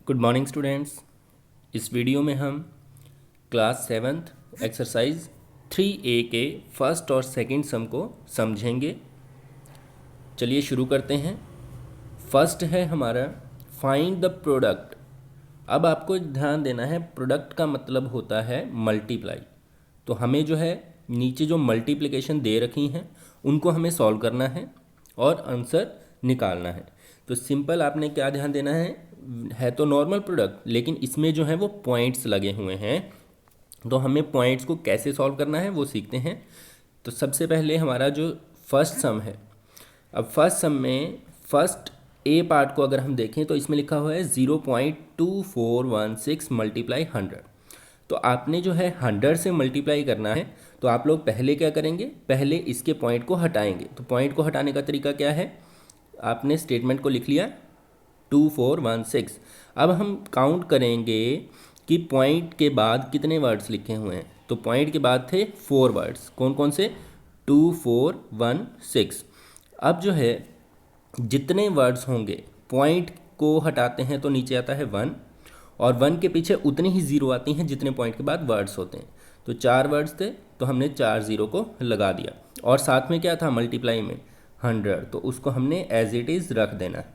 Good morning students. इस video में हम क्लास सेवन्थ एक्सरसाइज 3A के फर्स्ट और सेकंड सम को समझेंगे। चलिए शुरू करते हैं। फर्स्ट है हमारा फाइंड द प्रोडक्ट। अब आपको ध्यान देना है, प्रोडक्ट का मतलब होता है मल्टीप्लाई। तो हमें जो है नीचे जो मल्टीप्लिकेशन दे रखी हैं उनको हमें सॉल्व करना है और आंसर निकालना है। तो सिंपल आपने क्या ध्यान देना है तो नॉर्मल प्रोडक्ट, लेकिन इसमें जो है वो पॉइंट्स लगे हुए हैं। तो हमें पॉइंट्स को कैसे सॉल्व करना है वो सीखते हैं। तो सबसे पहले हमारा जो फर्स्ट सम है, अब फर्स्ट सम में फर्स्ट ए पार्ट को अगर हम देखें तो इसमें लिखा हुआ है 0.2416 मल्टीप्लाई 100। तो आपने जो है 100 से मल्टीप्लाई करना है। तो आप लोग पहले क्या करेंगे, पहले इसके पॉइंट को हटाएंगे। तो पॉइंट को हटाने का तरीका क्या है, आपने स्टेटमेंट को लिख लिया 2416। अब हम काउंट करेंगे कि पॉइंट के बाद कितने वर्ड्स लिखे हुए हैं। तो पॉइंट के बाद थे 4 वर्ड्स, कौन कौन से, 2416। अब जो है जितने वर्ड्स होंगे, पॉइंट को हटाते हैं तो नीचे आता है 1, और 1 के पीछे उतनी ही ज़ीरो आती हैं जितने पॉइंट के बाद वर्ड्स होते हैं। तो 4 वर्ड्स थे तो हमने 4 ज़ीरो को लगा दिया, और साथ में क्या था मल्टीप्लाई में 100, तो उसको हमने एज इट इज़ रख देना है।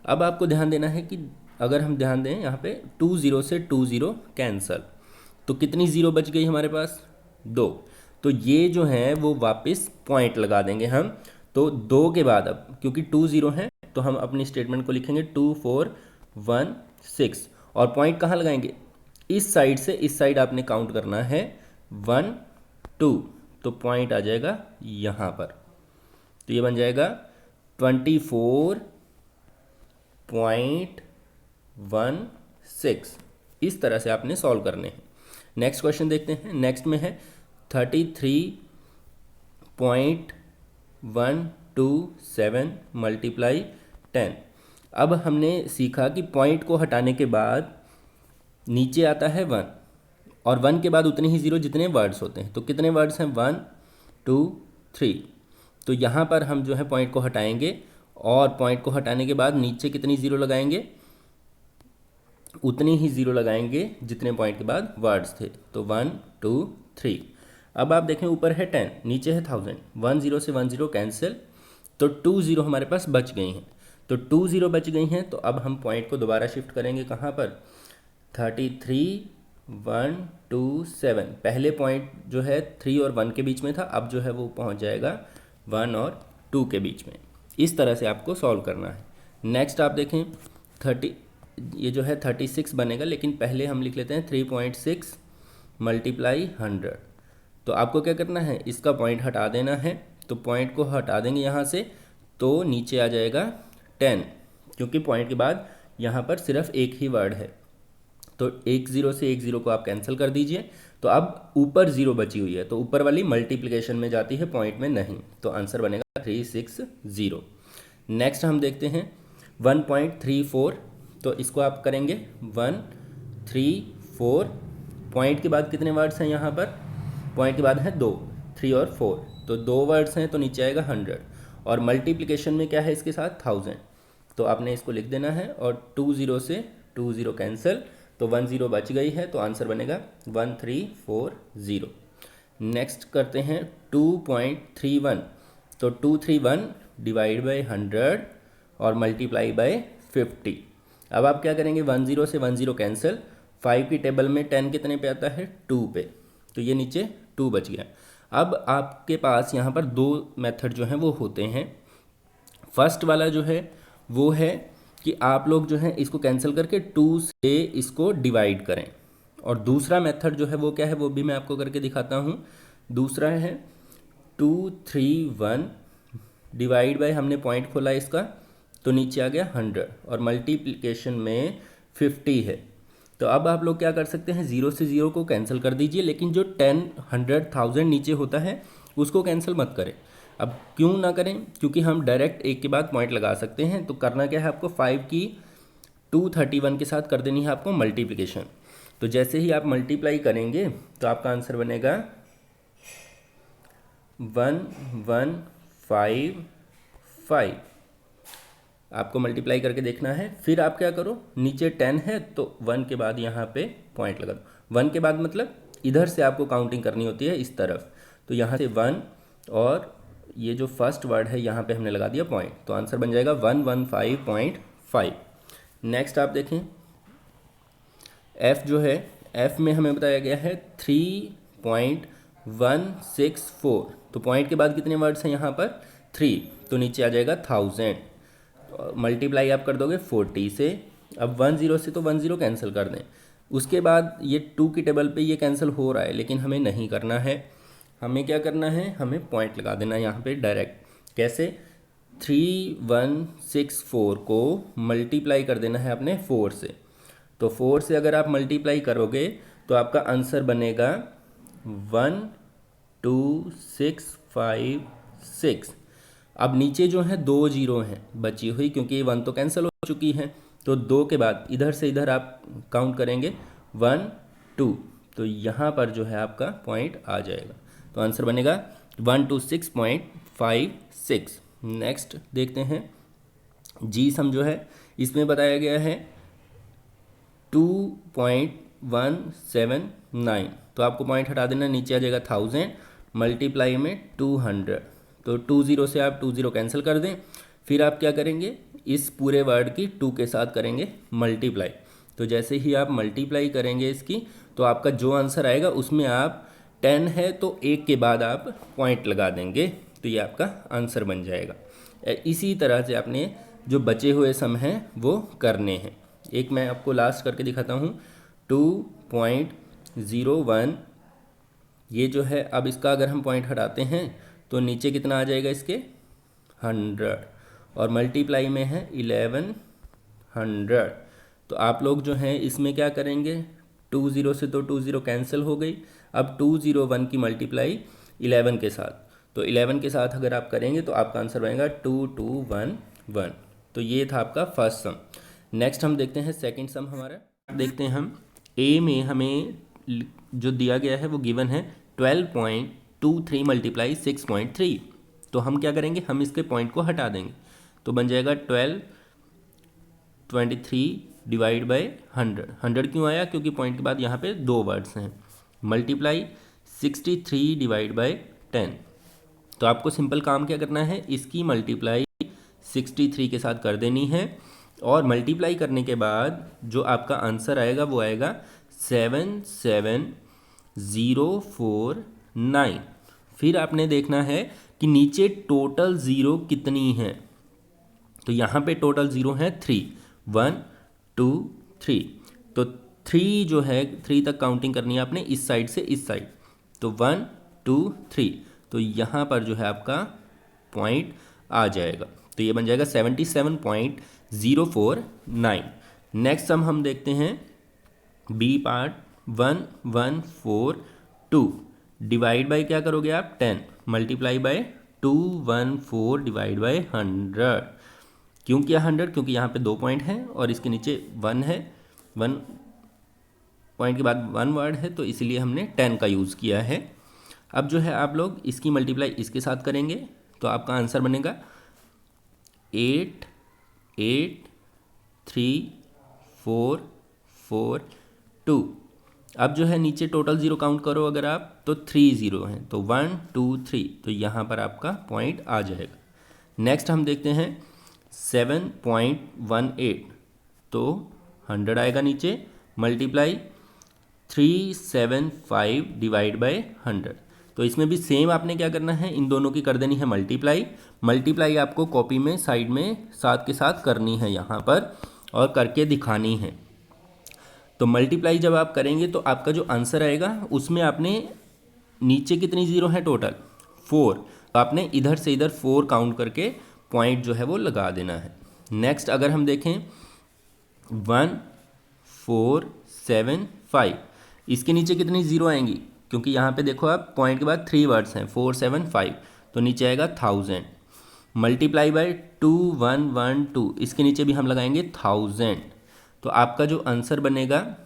अब आपको ध्यान देना है कि अगर हम ध्यान दें यहाँ पे 2 ज़ीरो से 2 ज़ीरो कैंसल, तो कितनी ज़ीरो बच गई हमारे पास, 2। तो ये जो है वो वापस पॉइंट लगा देंगे हम। तो 2 के बाद, अब क्योंकि 2 ज़ीरो है तो हम अपनी स्टेटमेंट को लिखेंगे 2416, और पॉइंट कहाँ लगाएंगे, इस साइड से इस साइड आपने काउंट करना है 1 2, तो पॉइंट आ जाएगा यहाँ पर। तो ये बन जाएगा 24.16। इस तरह से आपने सॉल्व करने हैं। नेक्स्ट क्वेश्चन देखते हैं। नेक्स्ट में है 33.127 मल्टीप्लाई 10। अब हमने सीखा कि पॉइंट को हटाने के बाद नीचे आता है 1, और 1 के बाद उतने ही ज़ीरो जितने वर्ड्स होते हैं। तो कितने वर्ड्स हैं, 1 2 3। तो यहाँ पर हम जो है पॉइंट को हटाएंगे, और पॉइंट को हटाने के बाद नीचे कितनी ज़ीरो लगाएंगे, उतनी ही ज़ीरो लगाएंगे जितने पॉइंट के बाद वर्ड्स थे। तो 1 2 3। अब आप देखें ऊपर है 10, नीचे है 1000, 1 ज़ीरो से 1 ज़ीरो कैंसिल, तो 2 ज़ीरो हमारे पास बच गई हैं। तो 2 ज़ीरो बच गई हैं, तो अब हम पॉइंट को दोबारा शिफ्ट करेंगे कहाँ पर, 33.127। पहले पॉइंट जो है 3 और 1 के बीच में था, अब जो है वो पहुँच जाएगा 1 और 2 के बीच में। इस तरह से आपको सॉल्व करना है। नेक्स्ट आप देखें 30, ये जो है 36 बनेगा, लेकिन पहले हम लिख लेते हैं 3.6 मल्टीप्लाई 100। तो आपको क्या करना है, इसका पॉइंट हटा देना है। तो पॉइंट को हटा देंगे यहाँ से, तो नीचे आ जाएगा 10, क्योंकि पॉइंट के बाद यहाँ पर सिर्फ एक ही वर्ड है। तो एक ज़ीरो से एक ज़ीरो को आप कैंसिल कर दीजिए। तो अब ऊपर ज़ीरो बची हुई है, तो ऊपर वाली मल्टीप्लिकेशन में जाती है, पॉइंट में नहीं। तो आंसर बनेगा 360। नेक्स्ट हम देखते हैं 1.34। तो इसको आप करेंगे 134। पॉइंट के बाद कितने वर्ड्स हैं यहाँ पर, पॉइंट के बाद है 2, 3 और 4। तो 2 वर्ड्स हैं तो नीचे आएगा 100, और मल्टीप्लिकेशन में क्या है इसके साथ 1000। तो आपने इसको लिख देना है, और 2 ज़ीरो से 2 ज़ीरो कैंसिल, तो 1 ज़ीरो बच गई है, तो आंसर बनेगा 1340। नेक्स्ट करते हैं 2.31। तो 231 डिवाइड बाई 100 और मल्टीप्लाई बाई 50। अब आप क्या करेंगे, 1 ज़ीरो से 1 ज़ीरो कैंसिल, 5 की टेबल में 10 कितने पे आता है, 2 पे, तो ये नीचे 2 बच गया। अब आपके पास यहाँ पर 2 मेथड जो हैं वो होते हैं। फर्स्ट वाला जो है वो है कि आप लोग जो है इसको कैंसिल करके 2 से इसको डिवाइड करें, और दूसरा मेथड जो है वो क्या है वो भी मैं आपको करके दिखाता हूँ। दूसरा है 231 डिवाइड बाय, हमने पॉइंट खोला इसका, तो नीचे आ गया 100, और मल्टीप्लिकेशन में 50 है। तो अब आप लोग क्या कर सकते हैं, ज़ीरो से ज़ीरो को कैंसिल कर दीजिए, लेकिन जो 10 100 1000 नीचे होता है उसको कैंसिल मत करें। अब क्यों ना करें, क्योंकि हम डायरेक्ट एक के बाद पॉइंट लगा सकते हैं। तो करना क्या है आपको, 5 की 231 के साथ कर देनी है आपको मल्टीप्लिकेशन। तो जैसे ही आप मल्टीप्लाई करेंगे तो आपका आंसर बनेगा 1155। आपको मल्टीप्लाई करके देखना है। फिर आप क्या करो, नीचे 10 है तो 1 के बाद यहाँ पे पॉइंट लगा दो। 1 के बाद मतलब इधर से आपको काउंटिंग करनी होती है इस तरफ, तो यहाँ से 1 और ये जो फर्स्ट वर्ड है यहाँ पे हमने लगा दिया पॉइंट, तो आंसर बन जाएगा 115.5। नेक्स्ट आप देखें एफ़ जो है, एफ़ में हमें बताया गया है 3.164, तो पॉइंट के बाद कितने वर्ड्स हैं यहाँ पर 3, तो नीचे आ जाएगा 1000। मल्टीप्लाई आप कर दोगे 40 से, अब 10 से तो 10 कैंसिल कर दें, उसके बाद ये 2 की टेबल पे ये कैंसिल हो रहा है, लेकिन हमें नहीं करना है। हमें क्या करना है, हमें पॉइंट लगा देना है यहाँ पे डायरेक्ट। कैसे, 3164 को मल्टीप्लाई कर देना है अपने 4 से, तो 4 से अगर आप मल्टीप्लाई करोगे तो आपका आंसर बनेगा 12656। अब नीचे जो है 2 जीरो हैं बची हुई, क्योंकि 1 तो कैंसिल हो चुकी है, तो 2 के बाद इधर से इधर आप काउंट करेंगे 1 2, तो यहाँ पर जो है आपका पॉइंट आ जाएगा, तो आंसर बनेगा 126.56। नेक्स्ट देखते हैं जी सम जो है, इसमें बताया गया है 2.179, तो आपको पॉइंट हटा देना, नीचे आ जाएगा 1000 मल्टीप्लाई में 200, तो 20 से आप 20 कैंसिल कर दें। फिर आप क्या करेंगे, इस पूरे वर्ड की 2 के साथ करेंगे मल्टीप्लाई, तो जैसे ही आप मल्टीप्लाई करेंगे इसकी, तो आपका जो आंसर आएगा उसमें आप 10 है तो 1 के बाद आप पॉइंट लगा देंगे, तो ये आपका आंसर बन जाएगा। इसी तरह से आपने जो बचे हुए सम हैं वो करने हैं। एक मैं आपको लास्ट करके दिखाता हूँ, 2.01, ये जो है, अब इसका अगर हम पॉइंट हटाते हैं तो नीचे कितना आ जाएगा इसके 100, और मल्टीप्लाई में है 1100, तो आप लोग जो हैं इसमें क्या करेंगे, 20 से तो 20 कैंसिल हो गई, अब 201 की मल्टीप्लाई 11 के साथ, तो 11 के साथ अगर आप करेंगे तो आपका आंसर बनेगा 2211। तो ये था आपका फर्स्ट सम। नेक्स्ट हम देखते हैं सेकंड सम हमारा, देखते हैं हम ए में हमें जो दिया गया है वो गिवन है 12.23 मल्टीप्लाई 6.3, तो हम क्या करेंगे, हम इसके पॉइंट को हटा देंगे, तो बन जाएगा 1223 डिवाइड बाई 100। 100 क्यों आया, क्योंकि पॉइंट के बाद यहाँ पे 2 वर्ड्स हैं, मल्टीप्लाई 63 डिवाइड बाई 10, तो आपको सिंपल काम क्या करना है, इसकी मल्टीप्लाई 63 के साथ कर देनी है, और मल्टीप्लाई करने के बाद जो आपका आंसर आएगा वो आएगा 77049। फिर आपने देखना है कि नीचे टोटल ज़ीरो कितनी है, तो यहाँ पे टोटल ज़ीरो है 3, 1 2 3, तो 3 जो है 3 तक काउंटिंग करनी है आपने इस साइड से इस साइड, तो 1 2 3, तो यहाँ पर जो है आपका पॉइंट आ जाएगा, तो ये बन जाएगा 77.049। नेक्स्ट हम देखते हैं बी पार्ट, 1142 डिवाइड बाई क्या करोगे आप 10 मल्टीप्लाई बाय 214 डिवाइड बाई 100। क्यों किया 100, क्योंकि यहाँ पे 2 पॉइंट हैं और इसके नीचे 1 है, 1 पॉइंट के बाद 1 वर्ड है, तो इसीलिए हमने 10 का यूज़ किया है। अब जो है आप लोग इसकी मल्टीप्लाई इसके साथ करेंगे, तो आपका आंसर बनेगा 883442। अब जो है नीचे टोटल ज़ीरो काउंट करो अगर आप, तो 3 ज़ीरो हैं, तो 1 2 3, तो यहाँ पर आपका पॉइंट आ जाएगा। नेक्स्ट हम देखते हैं 7.18, तो 100 आएगा नीचे, मल्टीप्लाई 375 डिवाइड बाई 100, तो इसमें भी सेम आपने क्या करना है, इन दोनों की कर देनी है मल्टीप्लाई। मल्टीप्लाई आपको कॉपी में साइड में साथ के साथ करनी है यहाँ पर, और करके दिखानी है। तो मल्टीप्लाई जब आप करेंगे तो आपका जो आंसर आएगा उसमें आपने नीचे कितनी ज़ीरो है टोटल 4, तो आपने इधर से इधर 4 काउंट करके पॉइंट जो है वो लगा देना है। नेक्स्ट अगर हम देखें 1475, इसके नीचे कितनी ज़ीरो आएंगी, क्योंकि यहाँ पे देखो आप पॉइंट के बाद 3 वर्ड्स हैं, 475, तो नीचे आएगा 1000 मल्टीप्लाई बाय 2112, इसके नीचे भी हम लगाएंगे 1000, तो आपका जो आंसर बनेगा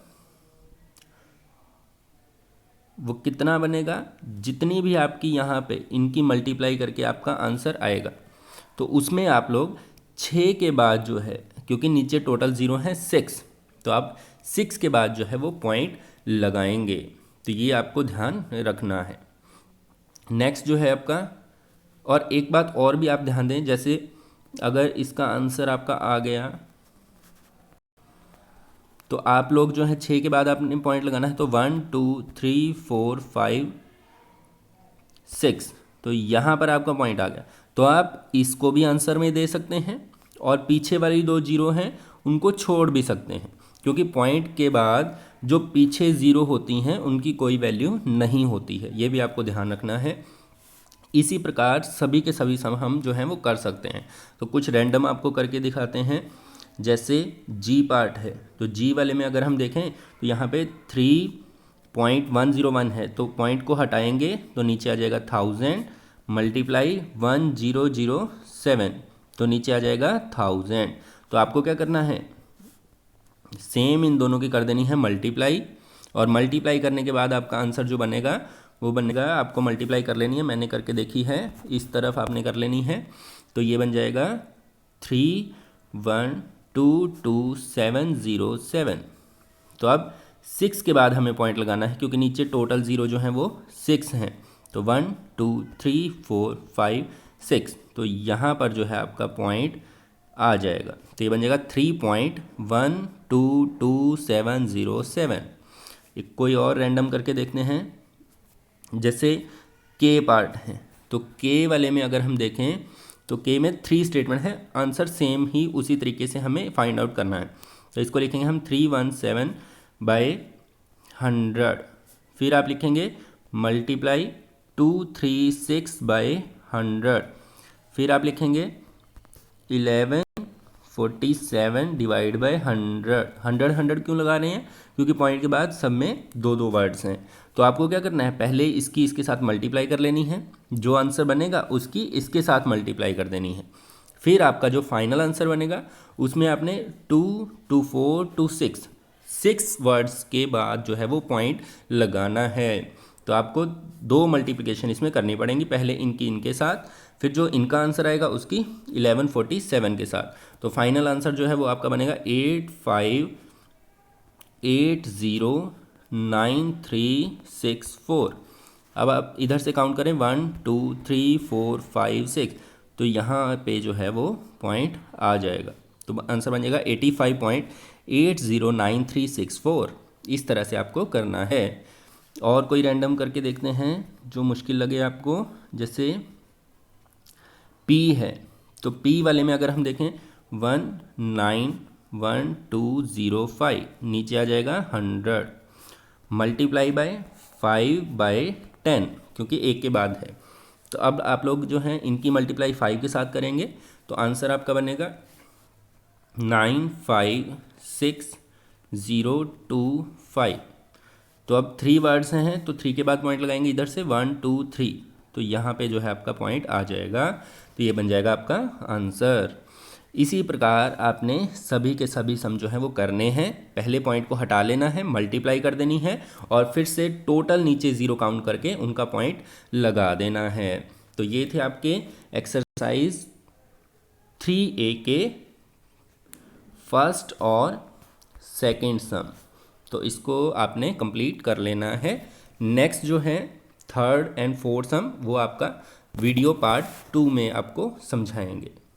वो कितना बनेगा, जितनी भी आपकी यहाँ पे इनकी मल्टीप्लाई करके आपका आंसर आएगा, तो उसमें आप लोग 6 के बाद जो है, क्योंकि नीचे टोटल 0 है 6, तो आप 6 के बाद जो है वो पॉइंट लगाएंगे। तो ये आपको ध्यान रखना है। नेक्स्ट जो है आपका, और एक बात और भी आप ध्यान दें, जैसे अगर इसका आंसर आपका आ गया तो आप लोग जो है 6 के बाद आपने पॉइंट लगाना है। तो 1 2 3 4 5 6, तो यहाँ पर आपका पॉइंट आ गया। तो आप इसको भी आंसर में दे सकते हैं और पीछे वाली 2 जीरो हैं उनको छोड़ भी सकते हैं, क्योंकि पॉइंट के बाद जो पीछे ज़ीरो होती हैं उनकी कोई वैल्यू नहीं होती है। ये भी आपको ध्यान रखना है। इसी प्रकार सभी के सभी सम हम जो हैं वो कर सकते हैं। तो कुछ रैंडम आपको करके दिखाते हैं। जैसे जी पार्ट है, तो जी वाले में अगर हम देखें तो यहाँ पे 3.101 है, तो पॉइंट को हटाएंगे तो नीचे आ जाएगा 1000 मल्टीप्लाई 1007, तो नीचे आ जाएगा 1000। तो आपको क्या करना है, सेम इन दोनों की कर देनी है मल्टीप्लाई, और मल्टीप्लाई करने के बाद आपका आंसर जो बनेगा वो बनेगा, आपको मल्टीप्लाई कर लेनी है, मैंने करके देखी है, इस तरफ आपने कर लेनी है। तो ये बन जाएगा 3122707। तो अब 6 के बाद हमें पॉइंट लगाना है, क्योंकि नीचे टोटल ज़ीरो जो हैं वो 6 हैं। तो 1 2 3 4 5 6, तो यहाँ पर जो है आपका पॉइंट आ जाएगा। तो ये बन जाएगा 3.1222707। एक कोई और रैंडम करके देखते हैं। जैसे के पार्ट है, तो के वाले में अगर हम देखें तो के में 3 स्टेटमेंट है, आंसर सेम ही उसी तरीके से हमें फाइंड आउट करना है। तो इसको लिखेंगे हम 317/100, फिर आप लिखेंगे मल्टीप्लाई 236/100, फिर आप लिखेंगे 1147 डिवाइड बाई 100 क्यों लगा रहे हैं, क्योंकि पॉइंट के बाद सब में 2 वर्ड्स हैं। तो आपको क्या करना है, पहले इसकी इसके साथ मल्टीप्लाई कर लेनी है, जो आंसर बनेगा उसकी इसके साथ मल्टीप्लाई कर देनी है, फिर आपका जो फाइनल आंसर बनेगा उसमें आपने 2 2 4 2 6 वर्ड्स के बाद जो है वो पॉइंट लगाना है। तो आपको 2 मल्टीप्लिकेशन इसमें करनी पड़ेंगी, पहले इनकी इनके साथ, फिर जो इनका आंसर आएगा उसकी 1147 के साथ। तो फाइनल आंसर जो है वो आपका बनेगा 85809364। अब आप इधर से काउंट करें 1 2 3 4 5 6, तो यहाँ पे जो है वो पॉइंट आ जाएगा। तो आंसर बन जाएगा 85.809364। इस तरह से आपको करना है। और कोई रैंडम करके देखते हैं जो मुश्किल लगे आपको। जैसे पी है, तो पी वाले में अगर हम देखें 191205, नीचे आ जाएगा 100 मल्टीप्लाई बाय 5/10, क्योंकि एक के बाद है। तो अब आप लोग जो हैं इनकी मल्टीप्लाई 5 के साथ करेंगे, तो आंसर आपका बनेगा 956,025। तो अब 3 वर्ड्स हैं, तो 3 के बाद पॉइंट लगाएंगे इधर से 1 2 3, तो यहाँ पे जो है आपका पॉइंट आ जाएगा। तो ये बन जाएगा आपका आंसर। इसी प्रकार आपने सभी के सभी सम जो हैं वो करने हैं। पहले पॉइंट को हटा लेना है, मल्टीप्लाई कर देनी है, और फिर से टोटल नीचे 0 काउंट करके उनका पॉइंट लगा देना है। तो ये थे आपके एक्सरसाइज 3A के फर्स्ट और सेकंड सम। तो इसको आपने कंप्लीट कर लेना है। नेक्स्ट जो है थर्ड एंड फोर्थ सम, वो आपका वीडियो पार्ट 2 में आपको समझाएंगे।